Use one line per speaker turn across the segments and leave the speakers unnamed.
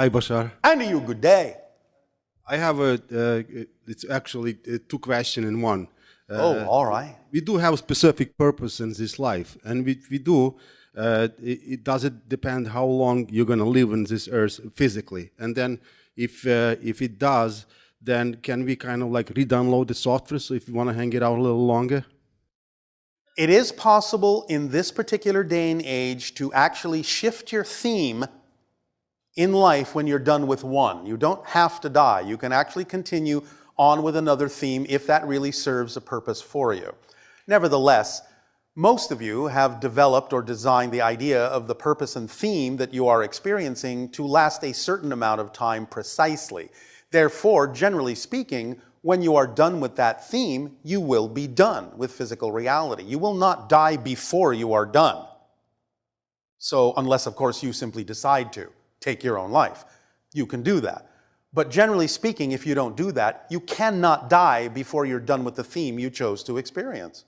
Hi, Bashar.
And to you, good day.
I have it's actually two questions in one.
All right.
We do have a specific purpose in this life, and we do. It doesn't depend how long you're going to live on this earth physically. And then if it does, then can we kind of like re-download the software so if you want to hang it out a little longer?
It is possible in this particular day and age to actually shift your theme in life when you're done with one. You don't have to die. You can actually continue on with another theme if that really serves a purpose for you. Nevertheless, most of you have developed or designed the idea of the purpose and theme that you are experiencing to last a certain amount of time precisely. Therefore, generally speaking, when you are done with that theme, you will be done with physical reality. You will not die before you are done. So, unless, of course, you simply decide to take your own life. You can do that. But generally speaking, if you don't do that, you cannot die before you're done with the theme you chose to experience.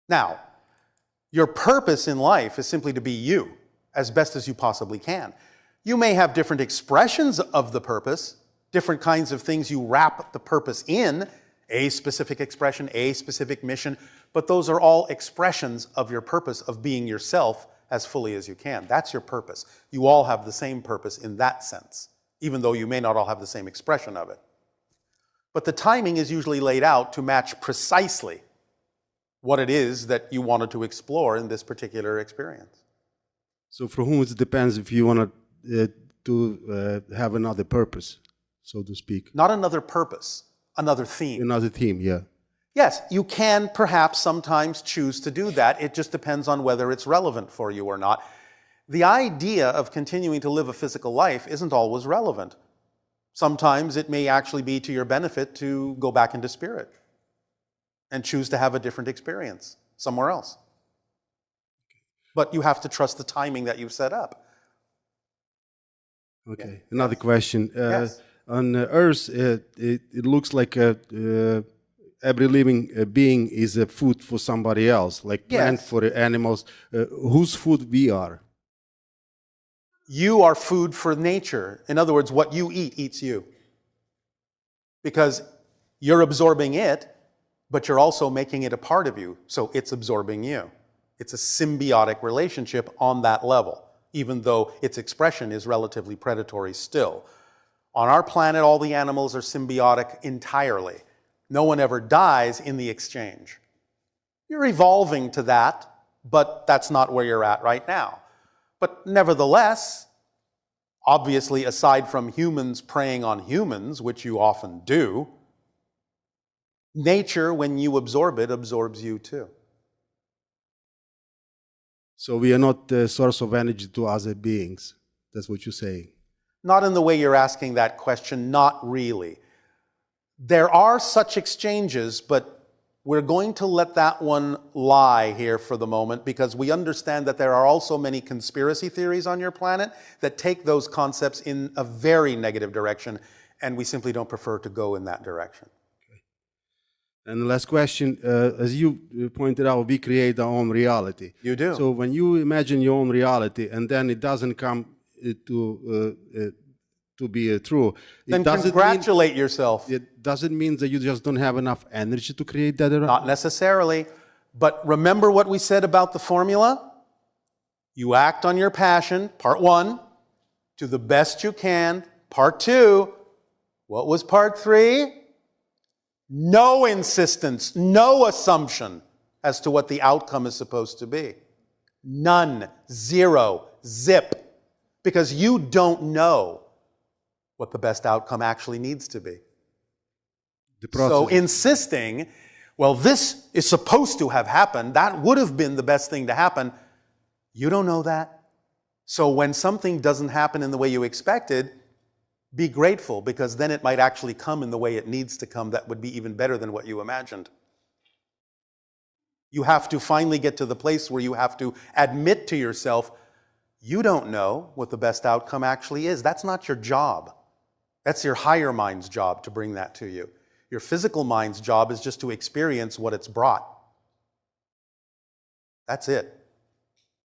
Now, your purpose in life is simply to be you, as best as you possibly can. You may have different expressions of the purpose, different kinds of things you wrap the purpose in, a specific expression, a specific mission, but those are all expressions of your purpose of being yourself as fully as you can. That's your purpose. You all have the same purpose in that sense, even though you may not all have the same expression of it. But the timing is usually laid out to match precisely what it is that you wanted to explore in this particular experience.
So for whom it depends if you want to have another purpose, so to speak.
Not another purpose, another theme.
Another theme, yeah.
Yes, you can perhaps sometimes choose to do that. It just depends on whether it's relevant for you or not. The idea of continuing to live a physical life isn't always relevant. Sometimes it may actually be to your benefit to go back into spirit and choose to have a different experience somewhere else. But you have to trust the timing that you've set up.
Okay,
Yeah.
another question.
Yes.
On Earth, it looks like every living being is a food for somebody else, like plant
Yes.
for the animals. Whose food we are?
You are food for nature. In other words, what you eat eats you. Because you're absorbing it, but you're also making it a part of you, so it's absorbing you. It's a symbiotic relationship on that level, even though its expression is relatively predatory still. On our planet, all the animals are symbiotic entirely. No one ever dies in the exchange. You're evolving to that, but that's not where you're at right now. But nevertheless, obviously, aside from humans preying on humans, which you often do, nature, when you absorb it, absorbs you too.
So we are not the source of energy to other beings. That's what you're saying.
Not in the way you're asking that question, not really. There are such exchanges, but we're going to let that one lie here for the moment because we understand that there are also many conspiracy theories on your planet that take those concepts in a very negative direction, and we simply don't prefer to go in that direction.
Okay. And the last question, as you pointed out, we create our own reality.
You do.
So when you imagine your own reality and then it doesn't come to be true,
then congratulate yourself.
It doesn't mean that you just don't have enough energy to create that.
Not necessarily. But remember what we said about the formula? You act on your passion, part one, to the best you can. Part two, what was part three? No insistence, no assumption as to what the outcome is supposed to be. None, zero, zip. Because you don't know what the best outcome actually needs to be. So insisting, well, this is supposed to have happened, that would have been the best thing to happen, you don't know that. So when something doesn't happen in the way you expected, be grateful, because then it might actually come in the way it needs to come that would be even better than what you imagined. You have to finally get to the place where you have to admit to yourself, you don't know what the best outcome actually is. That's not your job. That's your higher mind's job to bring that to you. Your physical mind's job is just to experience what it's brought. That's it.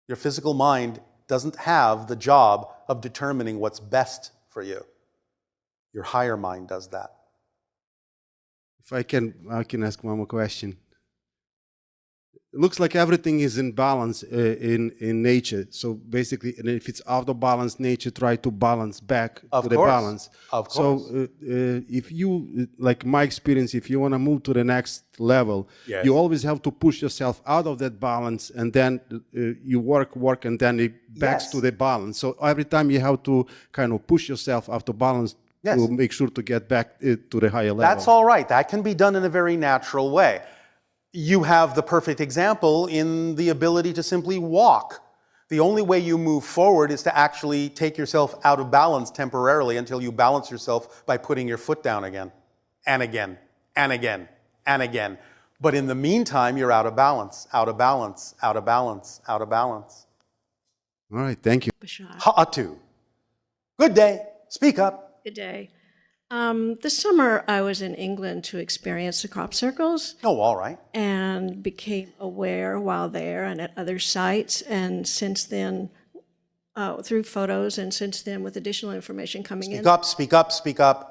Your physical mind doesn't have the job of determining what's best for you. Your higher mind does that.
If I can ask one more question. It looks like everything is in balance in nature. So basically, and if it's out of balance, nature try to balance back to the balance.
Of course.
So if you, like my experience, if you want to move to the next level,
Yes.
you always have to push yourself out of that balance, and then you work, and then it backs
Yes.
to the balance. So every time you have to kind of push yourself out of balance
Yes.
to make sure to get back to the higher level.
That's all right. That can be done in a very natural way. You have the perfect example in the ability to simply walk. The only way you move forward is to actually take yourself out of balance temporarily until you balance yourself by putting your foot down again, and again, and again, and again. But in the meantime, you're out of balance, out of balance, out of balance, out of balance.
All right, thank you.
Bashar.
Ha'atu. Good day. Speak up.
Good day. This summer, I was in England to experience the crop circles
Oh, all right.
and became aware while there and at other sites. And since then, through photos, and since then, with additional information coming
Speak
in,
up, speak up, speak up.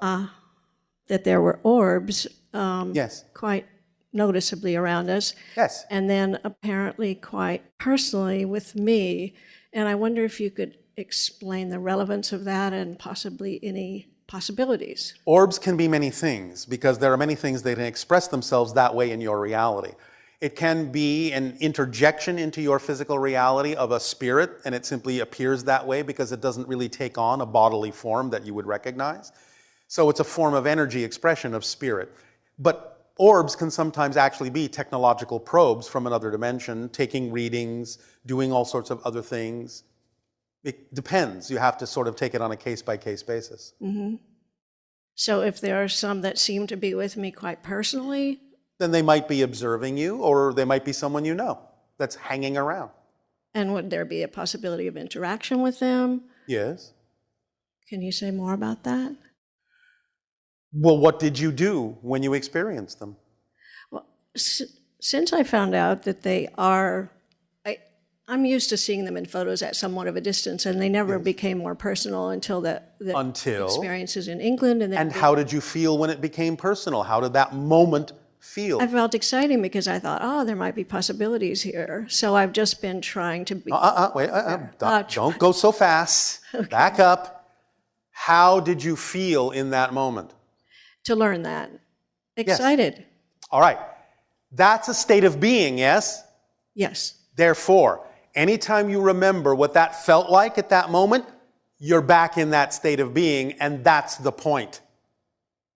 that there were orbs
Yes.
quite noticeably around us.
Yes.
And then apparently quite personally with me. And I wonder if you could explain the relevance of that and possibly any possibilities.
Orbs can be many things because there are many things that can express themselves that way in your reality. It can be an interjection into your physical reality of a spirit, and it simply appears that way because it doesn't really take on a bodily form that you would recognize. So it's a form of energy expression of spirit. But orbs can sometimes actually be technological probes from another dimension, taking readings, doing all sorts of other things. It depends. You have to sort of take it on a case-by-case basis.
Mm-hmm. So if there are some that seem to be with me quite personally,
Then they might be observing you, or they might be someone you know that's hanging around.
and would there be a possibility of interaction with them?
Yes.
Can you say more about that?
Well, what did you do when you experienced them?
Well, since I found out that they are, I'm used to seeing them in photos at somewhat of a distance, and they never became more personal until the experiences in England.
And how did you feel when it became personal? How did that moment feel?
I felt exciting because I thought, oh, there might be possibilities here. So I've just been trying to be...
Wait, don't go so fast. Okay. Back up. How did you feel in that moment?
To learn that. Excited.
Yes. All right. That's a state of being, yes?
Yes.
Therefore, anytime you remember what that felt like at that moment, you're back in that state of being, and that's the point.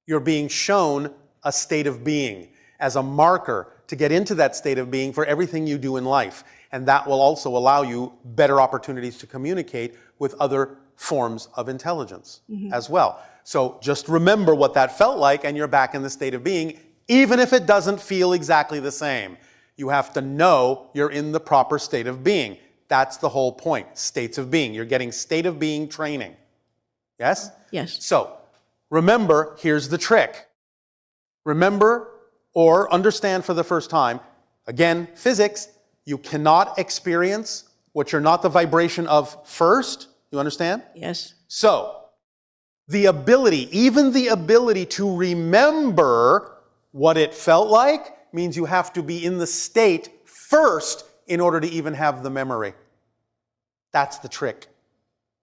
You're being shown a state of being as a marker to get into that state of being for everything you do in life. And that will also allow you better opportunities to communicate with other forms of intelligence as well. So just remember what that felt like, and you're back in the state of being, even if it doesn't feel exactly the same. You have to know you're in the proper state of being. That's the whole point, states of being. You're getting state of being training. Yes?
Yes.
So, remember, here's the trick. Remember or understand for the first time, again, physics, you cannot experience what you're not the vibration of first. You understand?
Yes.
So, the ability, even the ability to remember what it felt like, means you have to be in the state first in order to even have the memory. That's the trick.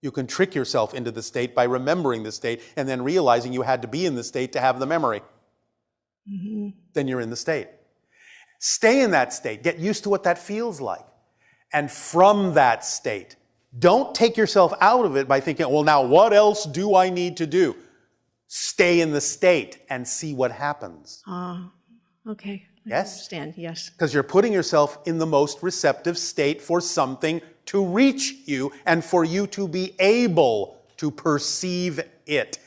You can trick yourself into the state by remembering the state and then realizing you had to be in the state to have the memory. Then you're in the state. Stay in that state. Get used to what that feels like. And from that state, don't take yourself out of it by thinking, well, now what else do I need to do? Stay in the state and see what happens.
Okay.
Yes?
I understand, yes.
Because you're putting yourself in the most receptive state for something to reach you and for you to be able to perceive it.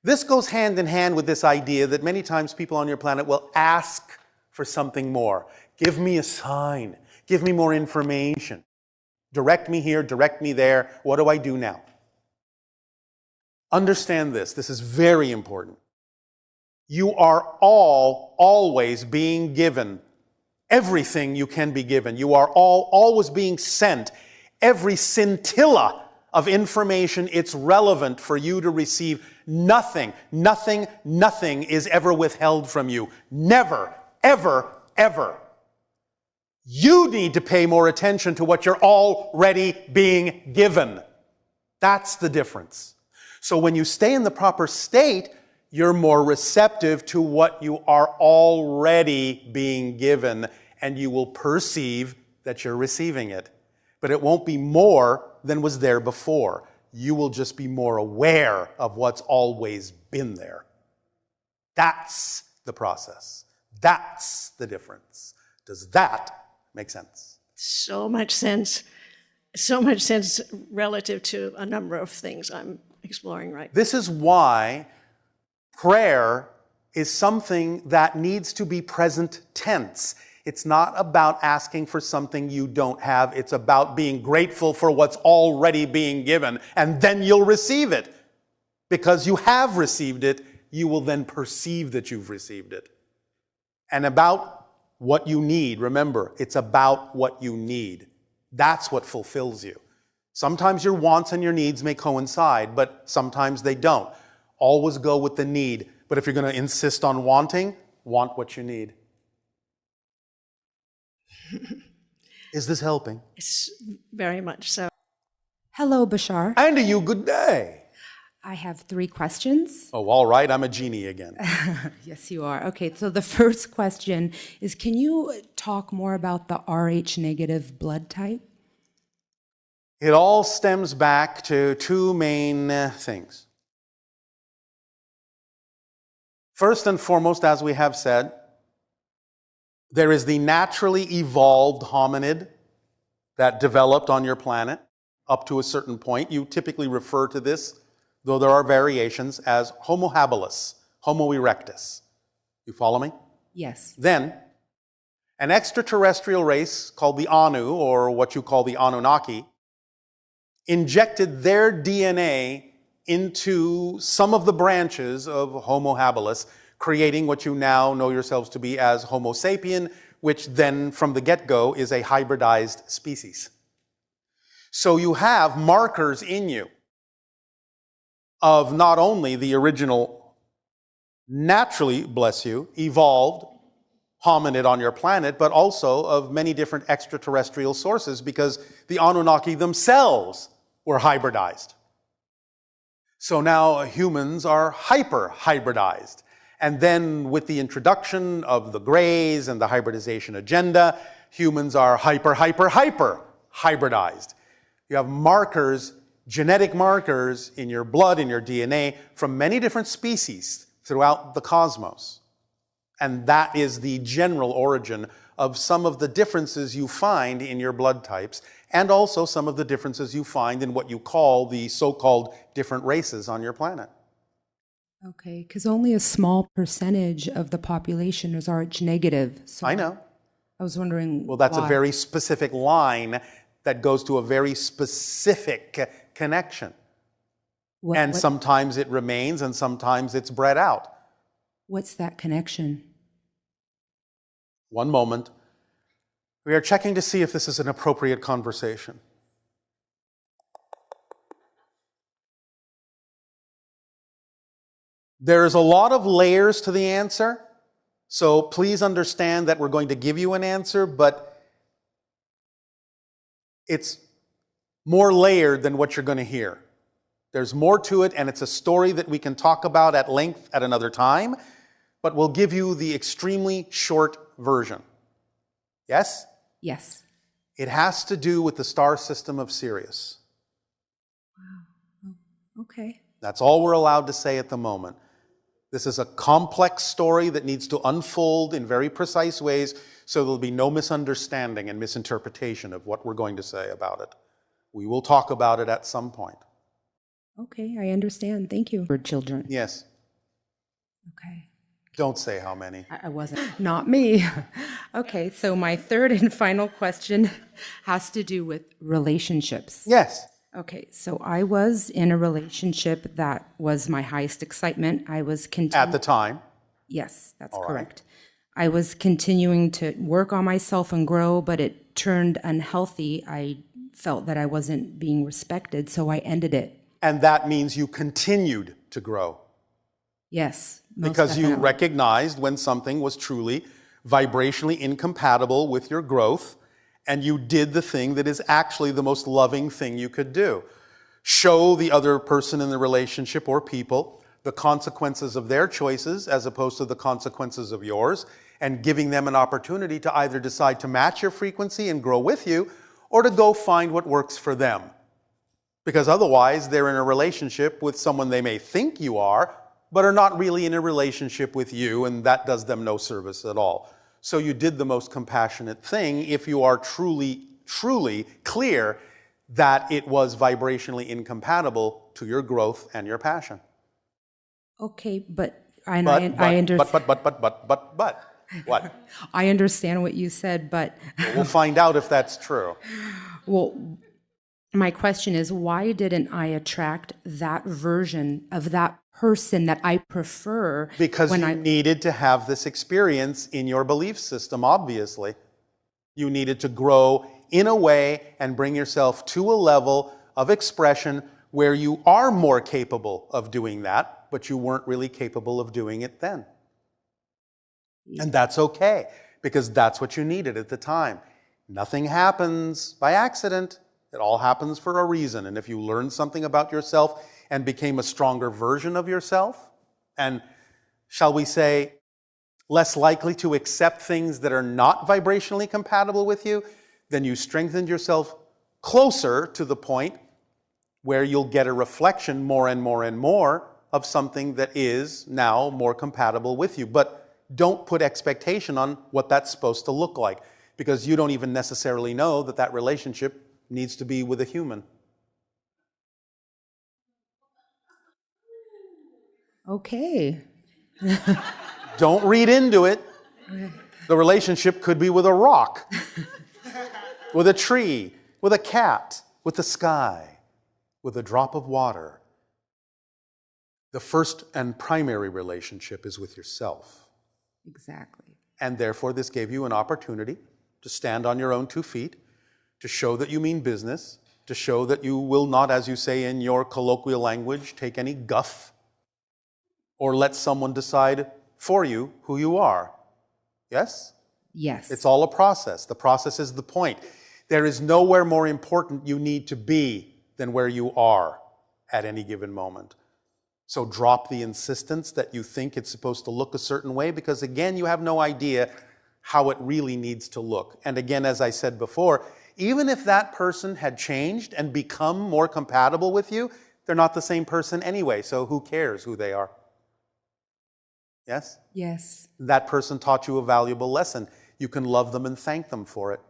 This goes hand in hand with this idea that many times people on your planet will ask for something more. Give me a sign. Give me more information. Direct me here, direct me there. What do I do now? Understand this. This is very important. You are all always being given everything you can be given. You are all always being sent every scintilla of information it's relevant for you to receive. Nothing is ever withheld from you. Never, ever, ever. You need to pay more attention to what you're already being given. That's the difference. So when you stay in the proper state, you're more receptive to what you are already being given, and you will perceive that you're receiving it. But it won't be more than was there before. You will just be more aware of what's always been there. That's the process. That's the difference. Does that make sense?
So much sense. So much sense relative to a number of things I'm exploring right now.
This is why prayer is something that needs to be present tense. It's not about asking for something you don't have. It's about being grateful for what's already being given, and then you'll receive it. Because you have received it, you will then perceive that you've received it. And about what you need, remember, it's about what you need. That's what fulfills you. Sometimes your wants and your needs may coincide, but sometimes they don't. Always go with the need. But if you're going to insist on wanting, want what you need. Is this helping?
It's very much so.
Hello, Bashar.
And to you, good day.
I have 3 questions.
Oh, all right, I'm a genie again.
Yes, you are. Okay, so the first question is, can you talk more about the Rh negative blood type?
It all stems back to 2 main things. First and foremost, as we have said, there is the naturally evolved hominid that developed on your planet up to a certain point. You typically refer to this, though there are variations, as Homo habilis, Homo erectus. You follow me?
Yes.
Then, an extraterrestrial race called the Anu, or what you call the Anunnaki, injected their DNA into some of the branches of Homo habilis, creating what you now know yourselves to be as Homo sapien, which then from the get-go is a hybridized species. So you have markers in you of not only the original naturally, bless you, evolved hominid on your planet, but also of many different extraterrestrial sources, because the Anunnaki themselves were hybridized. So now humans are hyper-hybridized. And then with the introduction of the Greys and the hybridization agenda, humans are hyper-hybridized. You have markers, genetic markers in your blood, in your DNA, from many different species throughout the cosmos. And that is the general origin of some of the differences you find in your blood types, and also some of the differences you find in what you call the so-called different races on your planet.
Okay, because only a small percentage of the population is Rh negative. So
I know.
I was wondering
Well, that's
why.
a very specific line that goes to a very specific connection. And sometimes it remains and sometimes it's bred out.
What's that connection?
One moment. We are checking to see if this is an appropriate conversation. There's a lot of layers to the answer, so please understand that we're going to give you an answer, but it's more layered than what you're going to hear. There's more to it, and it's a story that we can talk about at length at another time, but we'll give you the extremely short version. Yes?
Yes.
It has to do with the star system of Sirius.
Wow. Oh, okay.
That's all we're allowed to say at the moment. This is a complex story that needs to unfold in very precise ways, so there'll be no misunderstanding and misinterpretation of what we're going to say about it. We will talk about it at some point.
Okay, I understand. Thank you. For children.
Yes.
Okay.
Don't say how many.
I wasn't. Not me. Okay, so my third and final question has to do with relationships.
Yes.
Okay, so I was in a relationship that was my highest excitement. I was
At the time.
Yes, that's
All
correct. I was continuing to work on myself and grow, but it turned unhealthy. I felt that I wasn't being respected, so I ended it.
And that means you continued to grow.
Yes, most
Because you
definitely.
recognized when something was truly vibrationally incompatible with your growth, and you did the thing that is actually the most loving thing you could do. Show the other person in the relationship or people the consequences of their choices as opposed to the consequences of yours, and giving them an opportunity to either decide to match your frequency and grow with you, or to go find what works for them. Because otherwise, they're in a relationship with someone they may think you are, but are not really in a relationship with you, and that does them no service at all. So you did the most compassionate thing if you are truly, truly clear that it was vibrationally incompatible to your growth and your passion.
Okay, but
What?
I understand what you said, but
We'll find out if that's true.
well, my question is, why didn't I attract that version of that person that I prefer?
Because
when
you needed to have this experience in your belief system, obviously. You needed to grow in a way and bring yourself to a level of expression where you are more capable of doing that, but you weren't really capable of doing it then. And that's okay, because that's what you needed at the time. Nothing happens by accident. It all happens for a reason. And if you learned something about yourself and became a stronger version of yourself, and, shall we say, less likely to accept things that are not vibrationally compatible with you, then you strengthened yourself closer to the point where you'll get a reflection more and more and more of something that is now more compatible with you. But don't put expectation on what that's supposed to look like, because you don't even necessarily know that that relationship needs to be with a human.
Okay.
Don't read into it. The relationship could be with a rock, with a tree, with a cat, with the sky, with a drop of water. The first and primary relationship is with yourself.
Exactly.
And therefore, this gave you an opportunity to stand on your own 2 feet, to show that you mean business, to show that you will not, as you say in your colloquial language, take any guff, or let someone decide for you who you are. Yes?
Yes.
It's all a process. The process is the point. There is nowhere more important you need to be than where you are at any given moment. So drop the insistence that you think it's supposed to look a certain way, because again, you have no idea how it really needs to look. And again, as I said before, even if that person had changed and become more compatible with you, they're not the same person anyway, so who cares who they are? Yes?
Yes.
That person taught you a valuable lesson. You can love them and thank them for it.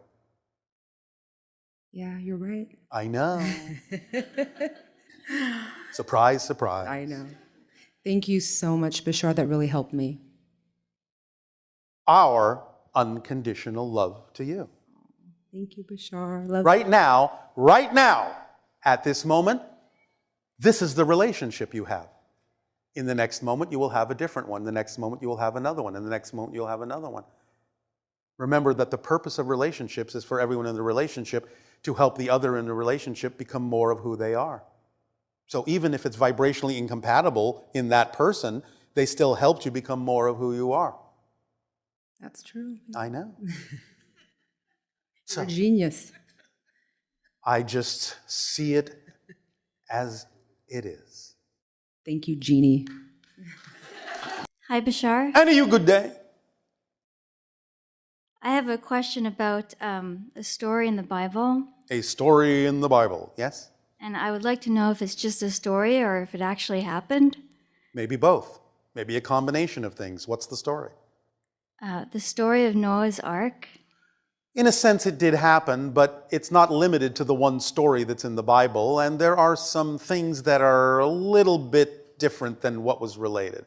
Yeah, you're right.
I know. Surprise, surprise.
I know. Thank you so much, Bashar. That really helped me.
Our unconditional love to you.
Thank you, Bashar. Love
right now, at this moment, this is the relationship you have. In the next moment, you will have a different one. The next moment, you will have another one. And the next moment, you'll have another one. Remember that the purpose of relationships is for everyone in the relationship to help the other in the relationship become more of who they are. So even if it's vibrationally incompatible in that person, they still helped you become more of who you are.
That's true.
I know.
You're a genius.
I just see it as it is.
Thank you, Jeannie.
Hi, Bashar.
And you good day.
I have a question about a story in the Bible.
A story in the Bible, yes?
And I would like to know if it's just a story or if it actually happened.
Maybe both. Maybe a combination of things. What's the story?
The story of Noah's Ark.
In a sense, it did happen, but it's not limited to the one story that's in the Bible, and there are some things that are a little bit different than what was related.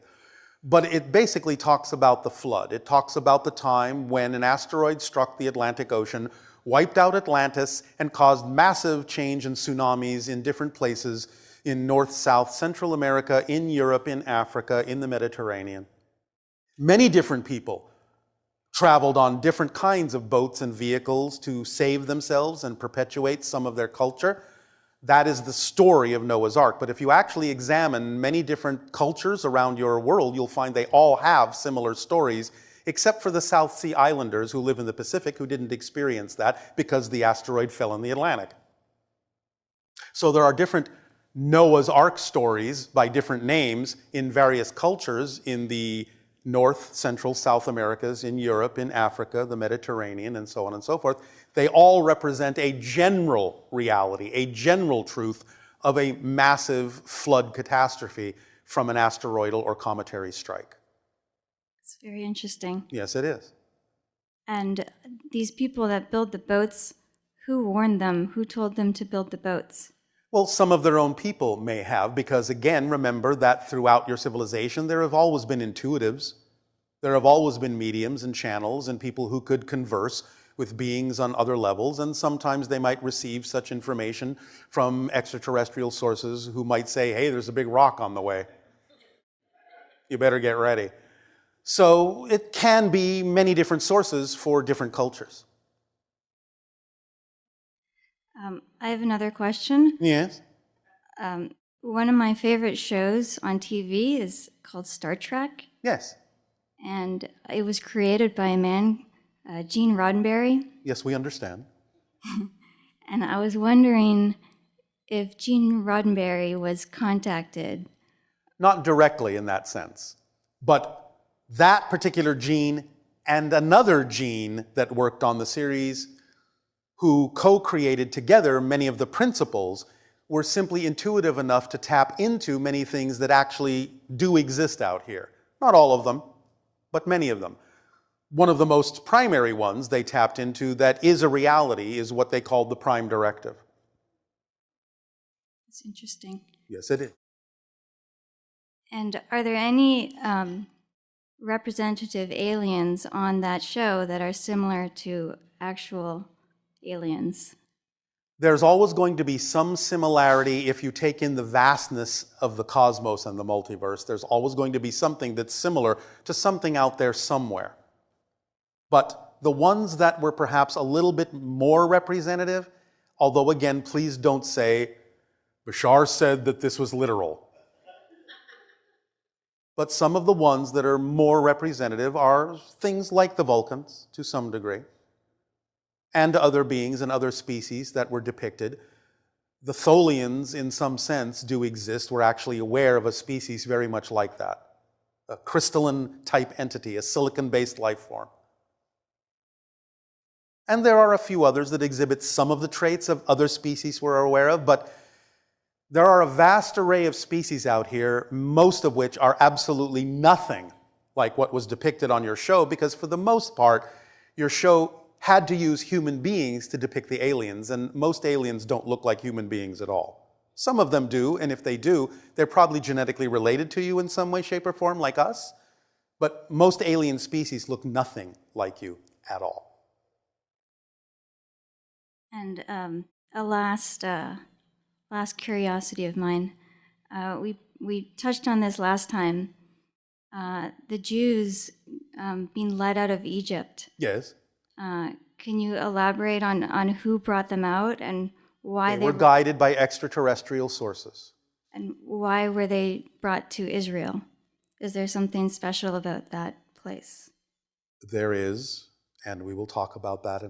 But it basically talks about the flood. It talks about the time when an asteroid struck the Atlantic Ocean, wiped out Atlantis, and caused massive change and tsunamis in different places in North, South, Central America, in Europe, in Africa, in the Mediterranean. Many different people traveled on different kinds of boats and vehicles to save themselves and perpetuate some of their culture. That is the story of Noah's Ark. But if you actually examine many different cultures around your world, you'll find they all have similar stories, except for the South Sea Islanders who live in the Pacific, who didn't experience that because the asteroid fell in the Atlantic. So there are different Noah's Ark stories by different names in various cultures in the North, Central, South Americas, in Europe, in Africa, the Mediterranean, and so on and so forth. They all represent a general reality, a general truth of a massive flood catastrophe from an asteroidal or cometary strike.
It's very interesting.
Yes, it is.
And these people that build the boats, who warned them? Who told them to build the boats?
Well, some of their own people may have, because again, remember that throughout your civilization, there have always been intuitives. There have always been mediums and channels and people who could converse with beings on other levels, and sometimes they might receive such information from extraterrestrial sources who might say, hey, there's a big rock on the way. You better get ready. So it can be many different sources for different cultures.
I have another question.
Yes.
One of my favorite shows on TV is called Star Trek.
Yes.
And it was created by a man, Gene Roddenberry.
Yes, we understand.
And I was wondering if Gene Roddenberry was contacted.
Not directly in that sense, but that particular Gene and another Gene that worked on the series, who co-created together many of the principles, were simply intuitive enough to tap into many things that actually do exist out here. Not all of them, but many of them. One of the most primary ones they tapped into that is a reality is what they called the Prime Directive.
That's interesting.
Yes, it is.
And are there any representative aliens on that show that are similar to actual aliens?
There's always going to be some similarity if you take in the vastness of the cosmos and the multiverse. There's always going to be something that's similar to something out there somewhere. But the ones that were perhaps a little bit more representative, although again, please don't say, Bashar said that this was literal. But some of the ones that are more representative are things like the Vulcans, to some degree, and other beings and other species that were depicted. The Tholians, in some sense, do exist. We're actually aware of a species very much like that. A crystalline type entity, a silicon-based life form. And there are a few others that exhibit some of the traits of other species we're aware of, but there are a vast array of species out here, most of which are absolutely nothing like what was depicted on your show, because for the most part, your show had to use human beings to depict the aliens, and most aliens don't look like human beings at all. Some of them do, and if they do, they're probably genetically related to you in some way, shape, or form, like us. But most alien species look nothing like you at all.
And a last curiosity of mine. We touched on this last time. The Jews being led out of Egypt.
Yes.
Can you elaborate on who brought them out and why
they were guided by extraterrestrial sources?
And why were they brought to Israel? Is there something special about that place?
There is, and we will talk about that in